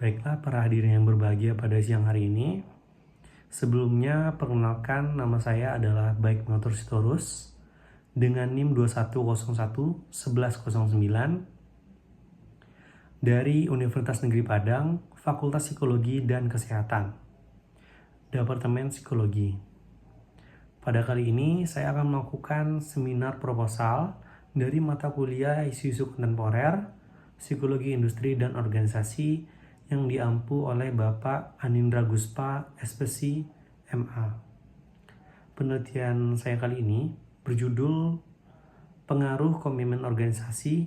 Baiklah para hadirin yang berbahagia pada siang hari ini. Sebelumnya perkenalkan, nama saya adalah Baik Motor Sitorus dengan NIM 2101-1109 dari Universitas Negeri Padang, Fakultas Psikologi dan Kesehatan, Departemen Psikologi. Pada kali ini saya akan melakukan seminar proposal dari mata kuliah isu-isu kontemporer, Psikologi Industri dan Organisasi yang diampu oleh Bapak Anindra Guspa, SPSI, MA. Penelitian saya kali ini berjudul Pengaruh Komitmen Organisasi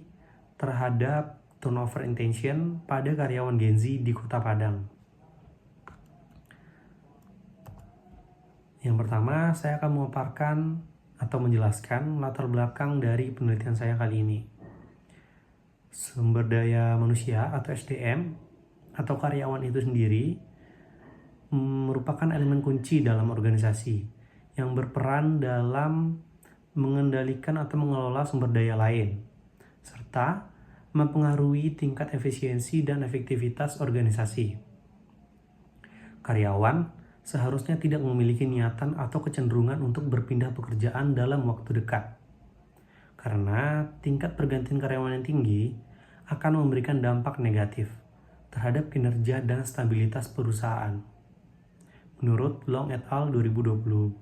terhadap Turnover Intention pada karyawan Gen Z di Kota Padang. Yang pertama, saya akan memaparkan atau menjelaskan latar belakang dari penelitian saya kali ini. Sumber daya manusia atau SDM atau karyawan itu sendiri merupakan elemen kunci dalam organisasi yang berperan dalam mengendalikan atau mengelola sumber daya lain, serta mempengaruhi tingkat efisiensi dan efektivitas organisasi. Karyawan seharusnya tidak memiliki niatan atau kecenderungan untuk berpindah pekerjaan dalam waktu dekat, karena tingkat pergantian karyawan yang tinggi akan memberikan dampak negatif terhadap kinerja dan stabilitas perusahaan. Menurut Long et al. 2012.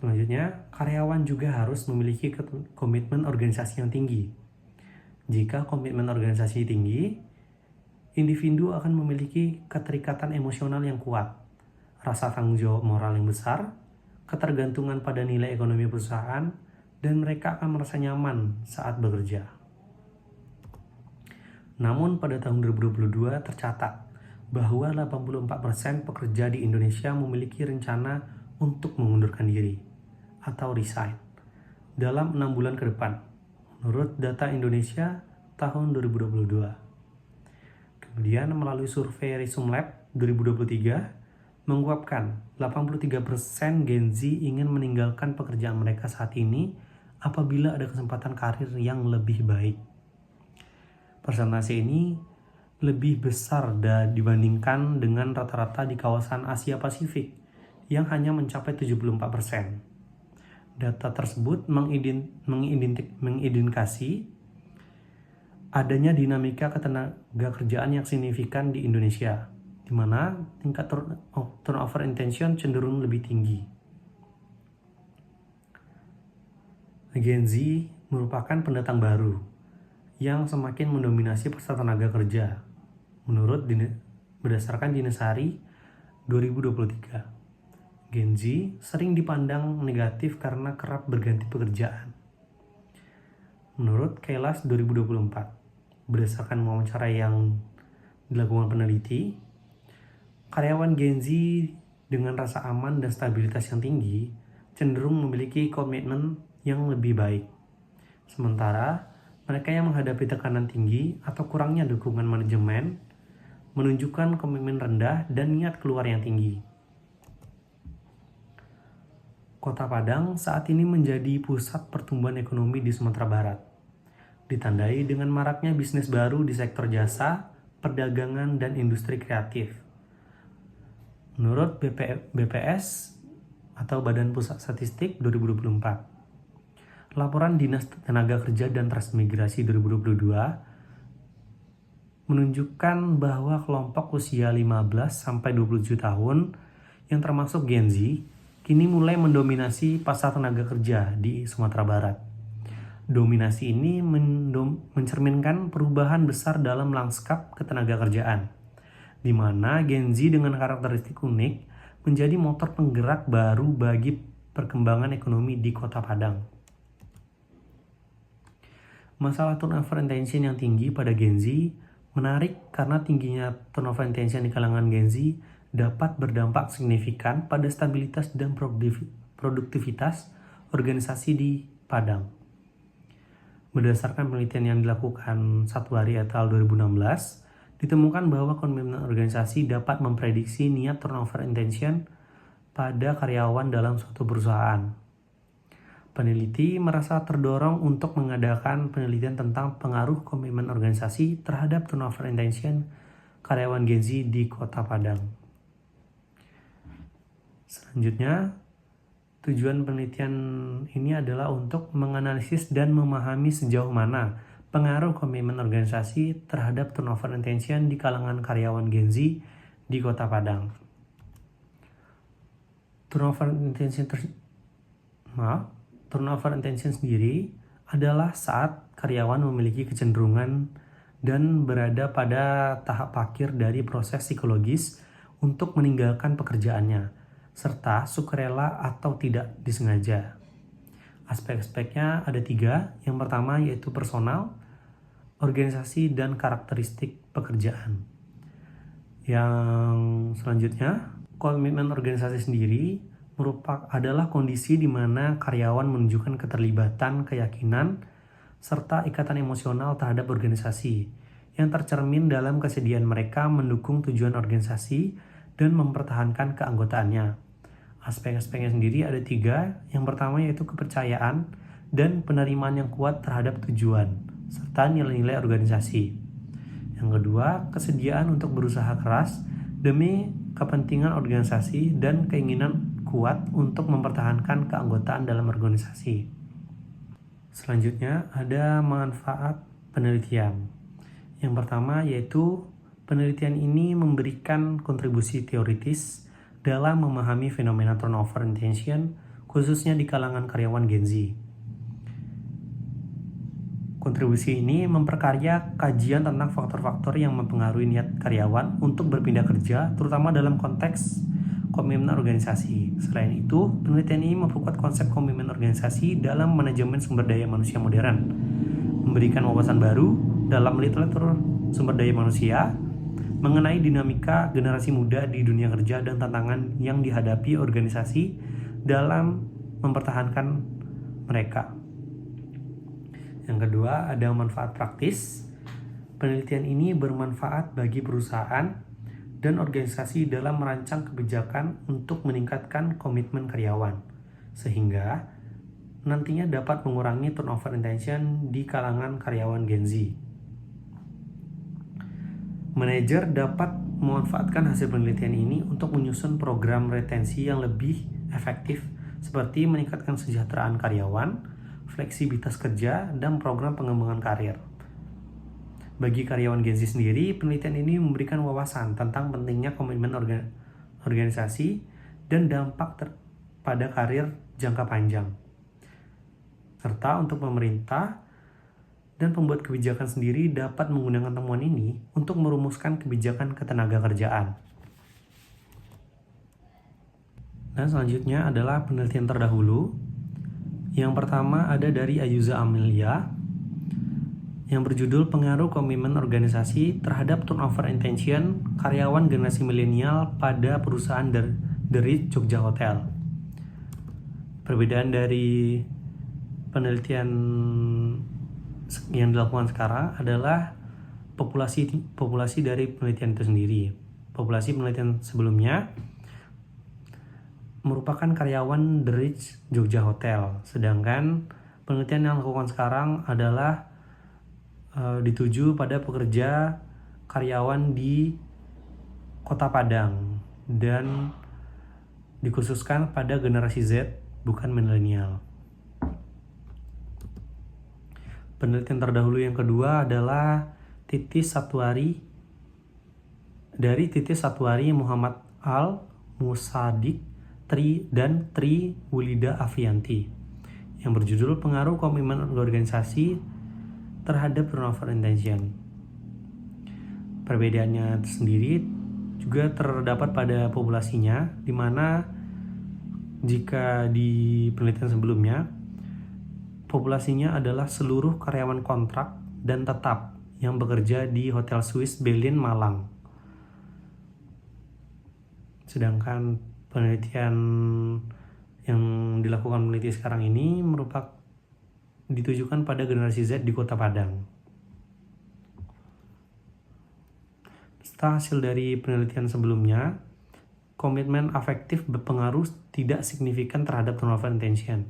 Selanjutnya, karyawan juga harus memiliki komitmen organisasi yang tinggi. Jika komitmen organisasi tinggi, individu akan memiliki keterikatan emosional yang kuat, rasa tanggung jawab moral yang besar, ketergantungan pada nilai ekonomi perusahaan, dan mereka akan merasa nyaman saat bekerja. Namun pada tahun 2022 tercatat bahwa 84% pekerja di Indonesia memiliki rencana untuk mengundurkan diri atau resign dalam 6 bulan ke depan, menurut data Indonesia tahun 2022. Kemudian melalui survei Resume Lab 2023 menguapkan 83% Gen Z ingin meninggalkan pekerjaan mereka saat ini apabila ada kesempatan karir yang lebih baik. Persentase ini lebih besar dibandingkan dengan rata-rata di kawasan Asia Pasifik yang hanya mencapai 74%. Data tersebut mengindikasi adanya dinamika ketenaga kerjaan yang signifikan di Indonesia, di mana tingkat turnover intention cenderung lebih tinggi. Gen Z merupakan pendatang baru yang semakin mendominasi pasar tenaga kerja, berdasarkan Dinasari 2023. Gen Z sering dipandang negatif karena kerap berganti pekerjaan. Menurut Kailas 2024, berdasarkan wawancara yang dilakukan peneliti, karyawan Gen Z dengan rasa aman dan stabilitas yang tinggi cenderung memiliki komitmen yang lebih baik. Sementara mereka yang menghadapi tekanan tinggi atau kurangnya dukungan manajemen menunjukkan komitmen rendah dan niat keluar yang tinggi. Kota Padang saat ini menjadi pusat pertumbuhan ekonomi di Sumatera Barat, ditandai dengan maraknya bisnis baru di sektor jasa, perdagangan, dan industri kreatif. Menurut BPS atau Badan Pusat Statistik 2024, laporan Dinas Tenaga Kerja dan Transmigrasi 2022 menunjukkan bahwa kelompok usia 15-27 tahun yang termasuk Gen Z kini mulai mendominasi pasar tenaga kerja di Sumatera Barat. Dominasi ini mencerminkan perubahan besar dalam lanskap ketenaga kerjaan, di mana Gen Z dengan karakteristik unik menjadi motor penggerak baru bagi perkembangan ekonomi di Kota Padang. Masalah turnover intention yang tinggi pada Gen Z menarik karena tingginya turnover intention di kalangan Gen Z dapat berdampak signifikan pada stabilitas dan produktivitas organisasi di Padang. Berdasarkan penelitian yang dilakukan Satwari et al. 2016, ditemukan bahwa komitmen organisasi dapat memprediksi niat turnover intention pada karyawan dalam suatu perusahaan. Peneliti merasa terdorong untuk mengadakan penelitian tentang pengaruh komitmen organisasi terhadap turnover intention karyawan Gen Z di Kota Padang. Selanjutnya, tujuan penelitian ini adalah untuk menganalisis dan memahami sejauh mana pengaruh komitmen organisasi terhadap turnover intention di kalangan karyawan Gen Z di Kota Padang. Turnover intention sendiri adalah saat karyawan memiliki kecenderungan dan berada pada tahap akhir dari proses psikologis untuk meninggalkan pekerjaannya, serta sukarela atau tidak disengaja. Aspek-aspeknya ada 3. Yang pertama yaitu personal, organisasi, dan karakteristik pekerjaan. Yang selanjutnya, komitmen organisasi sendiri adalah kondisi di mana karyawan menunjukkan keterlibatan, keyakinan, serta ikatan emosional terhadap organisasi yang tercermin dalam kesediaan mereka mendukung tujuan organisasi dan mempertahankan keanggotaannya. Aspek-aspeknya sendiri ada 3. Yang pertama yaitu kepercayaan dan penerimaan yang kuat terhadap tujuan, serta nilai-nilai organisasi. Yang kedua, kesediaan untuk berusaha keras demi kepentingan organisasi dan keinginan kuat untuk mempertahankan keanggotaan dalam organisasi. Selanjutnya ada manfaat penelitian. Yang pertama yaitu penelitian ini memberikan kontribusi teoritis dalam memahami fenomena turnover intention khususnya di kalangan karyawan Gen Z. Kontribusi ini memperkaya kajian tentang faktor-faktor yang mempengaruhi niat karyawan untuk berpindah kerja, terutama dalam konteks komitmen organisasi. Selain itu, penelitian ini memperkuat konsep komitmen organisasi dalam manajemen sumber daya manusia modern, memberikan wawasan baru dalam literatur sumber daya manusia mengenai dinamika generasi muda di dunia kerja dan tantangan yang dihadapi organisasi dalam mempertahankan mereka. Yang kedua, ada manfaat praktis. Penelitian ini bermanfaat bagi perusahaan dan organisasi dalam merancang kebijakan untuk meningkatkan komitmen karyawan, sehingga nantinya dapat mengurangi turnover intention di kalangan karyawan Gen Z. Manajer dapat memanfaatkan hasil penelitian ini untuk menyusun program retensi yang lebih efektif, seperti meningkatkan kesejahteraan karyawan, fleksibilitas kerja, dan program pengembangan karir. Bagi karyawan Gen Z sendiri, penelitian ini memberikan wawasan tentang pentingnya komitmen organisasi dan dampak pada karir jangka panjang. Serta untuk pemerintah dan pembuat kebijakan sendiri dapat menggunakan temuan ini untuk merumuskan kebijakan ketenagakerjaan. Dan selanjutnya adalah penelitian terdahulu. Yang pertama ada dari Ayuza Amelia yang berjudul Pengaruh Komitmen Organisasi Terhadap Turnover Intention Karyawan Generasi Milenial pada Perusahaan The Ritz Jogja Hotel. Perbedaan dari penelitian yang dilakukan sekarang adalah populasi dari penelitian itu sendiri. Populasi penelitian sebelumnya merupakan karyawan The Ritz Jogja Hotel, sedangkan penelitian yang dilakukan sekarang adalah dituju pada pekerja karyawan di Kota Padang dan dikhususkan pada generasi Z, bukan milenial. Penelitian terdahulu yang kedua adalah Titis Satwari dari Titis Satwari, Muhammad Al Musadik dan Tri Wulida Afianti yang berjudul Pengaruh Komitmen Organisasi Terhadap Turnover Intention. Perbedaannya sendiri juga terdapat pada populasinya, di mana jika di penelitian sebelumnya populasinya adalah seluruh karyawan kontrak dan tetap yang bekerja di Hotel Swiss Berlin Malang. Sedangkan penelitian yang dilakukan peneliti sekarang ini ditujukan pada generasi Z di Kota Padang. Setelah hasil dari penelitian sebelumnya, komitmen afektif berpengaruh tidak signifikan terhadap turnover intention.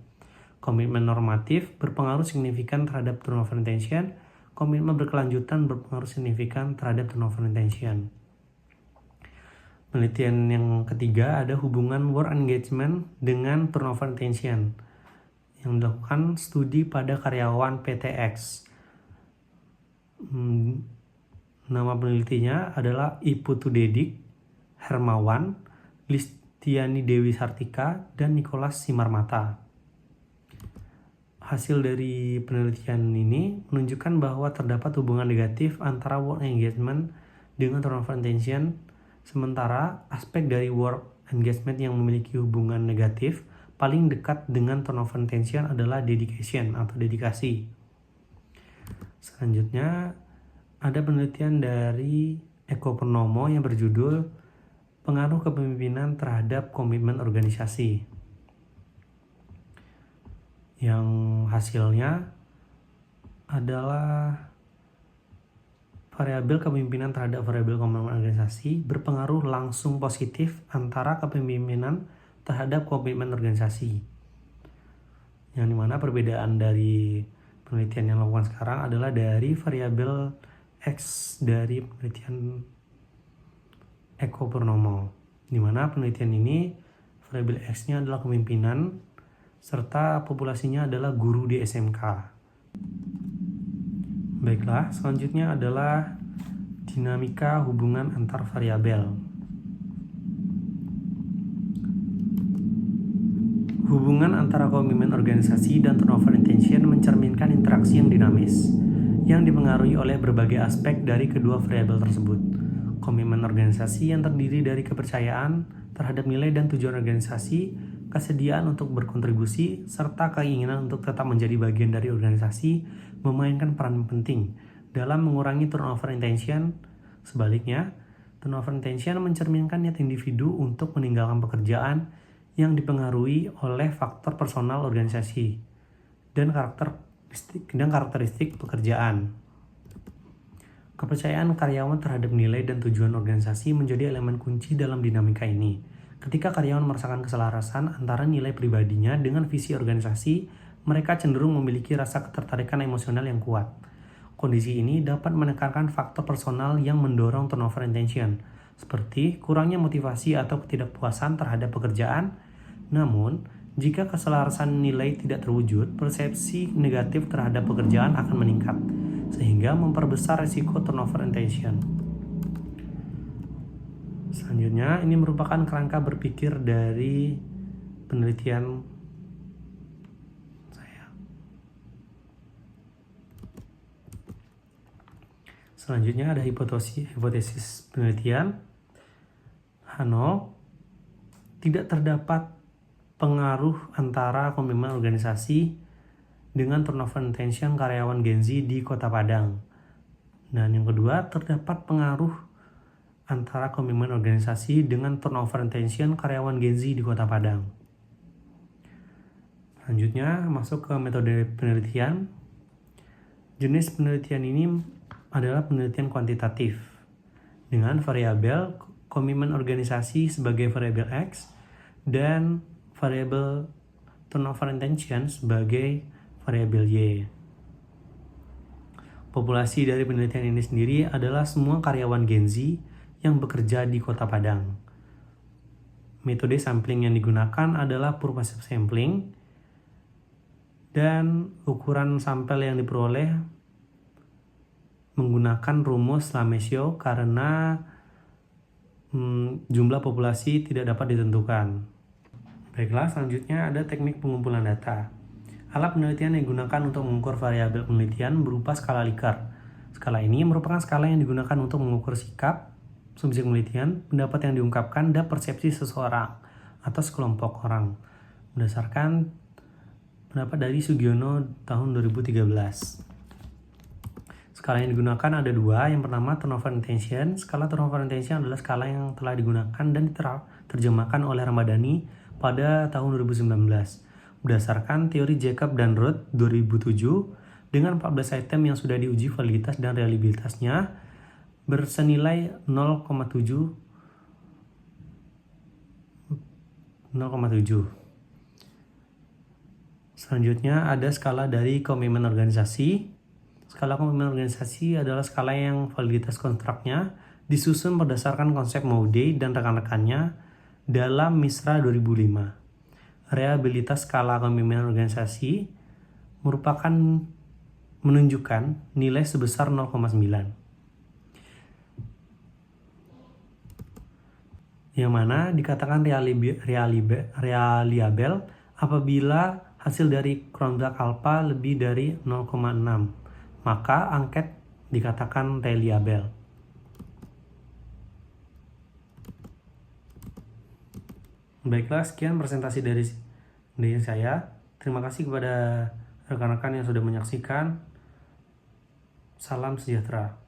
Komitmen normatif berpengaruh signifikan terhadap turnover intention. Komitmen berkelanjutan berpengaruh signifikan terhadap turnover intention. Penelitian yang ketiga ada hubungan work engagement dengan turnover intention yang dilakukan studi pada karyawan PTX. Nama penelitinya adalah Iputu Dedik, Hermawan, Listiani Dewi Sartika, dan Nicholas Simarmata. Hasil dari penelitian ini menunjukkan bahwa terdapat hubungan negatif antara work engagement dengan turnover intention, sementara aspek dari work engagement yang memiliki hubungan negatif paling dekat dengan turnover intention adalah dedication atau dedikasi. Selanjutnya ada penelitian dari Eko Purnomo yang berjudul Pengaruh Kepemimpinan Terhadap Komitmen Organisasi, yang hasilnya adalah variabel kepemimpinan terhadap variabel komitmen organisasi berpengaruh langsung positif antara kepemimpinan terhadap komitmen organisasi. Yang dimana perbedaan dari penelitian yang dilakukan sekarang adalah dari variabel X dari penelitian Eko Purnomo, dimana penelitian ini variabel X-nya adalah kepemimpinan serta populasinya adalah guru di SMK. Baiklah, selanjutnya adalah dinamika hubungan antar variabel. Hubungan antara komitmen organisasi dan turnover intention mencerminkan interaksi yang dinamis, yang dipengaruhi oleh berbagai aspek dari kedua variabel tersebut. Komitmen organisasi yang terdiri dari kepercayaan terhadap nilai dan tujuan organisasi, kesediaan untuk berkontribusi, serta keinginan untuk tetap menjadi bagian dari organisasi memainkan peran penting dalam mengurangi turnover intention. Sebaliknya, turnover intention mencerminkan niat individu untuk meninggalkan pekerjaan yang dipengaruhi oleh faktor personal organisasi dan karakteristik pekerjaan. Kepercayaan karyawan terhadap nilai dan tujuan organisasi menjadi elemen kunci dalam dinamika ini. Ketika karyawan merasakan keselarasan antara nilai pribadinya dengan visi organisasi, mereka cenderung memiliki rasa ketertarikan emosional yang kuat. Kondisi ini dapat menekankan faktor personal yang mendorong turnover intention, seperti kurangnya motivasi atau ketidakpuasan terhadap pekerjaan. Namun, jika keselarasan nilai tidak terwujud, persepsi negatif terhadap pekerjaan akan meningkat, sehingga memperbesar risiko turnover intention. Selanjutnya, ini merupakan kerangka berpikir dari penelitian saya. Selanjutnya ada hipotesis penelitian. H0, tidak terdapat pengaruh antara komitmen organisasi dengan turnover intention karyawan Gen Z di Kota Padang. Dan yang kedua, terdapat pengaruh antara komitmen organisasi dengan turnover intention karyawan Gen Z di Kota Padang. Selanjutnya, masuk ke metode penelitian. Jenis penelitian ini adalah penelitian kuantitatif dengan variabel komitmen organisasi sebagai variabel X dan variabel turnover intention sebagai variabel Y. Populasi dari penelitian ini sendiri adalah semua karyawan Gen Z yang bekerja di Kota Padang. Metode sampling yang digunakan adalah purposive sampling dan ukuran sampel yang diperoleh menggunakan rumus Lamessio karena jumlah populasi tidak dapat ditentukan. Baiklah, selanjutnya ada teknik pengumpulan data. Alat penelitian yang digunakan untuk mengukur variabel penelitian berupa skala Likert. Skala ini merupakan skala yang digunakan untuk mengukur sikap subjek penelitian, pendapat yang diungkapkan, dan persepsi seseorang atau sekelompok orang berdasarkan pendapat dari Sugiono tahun 2013. Skala yang digunakan ada dua. Yang pertama, turnover intention. Skala turnover intention adalah skala yang telah digunakan dan diterjemahkan oleh Ramadhani pada tahun 2019 berdasarkan teori Jacob dan Roth 2007 dengan 14 item yang sudah diuji validitas dan reliabilitasnya bersenilai 0,7. Selanjutnya ada skala dari komitmen organisasi. Skala komitmen organisasi adalah skala yang validitas kontraknya disusun berdasarkan konsep Maude dan rekan-rekannya dalam MISRA 2005. Reliabilitas skala komitmen organisasi merupakan menunjukkan nilai sebesar 0,9. Yang mana dikatakan reliable apabila hasil dari Cronbach alpha lebih dari 0,6, maka angket dikatakan reliable. Baiklah, sekian presentasi dari saya. Terima kasih kepada rekan-rekan yang sudah menyaksikan. Salam sejahtera.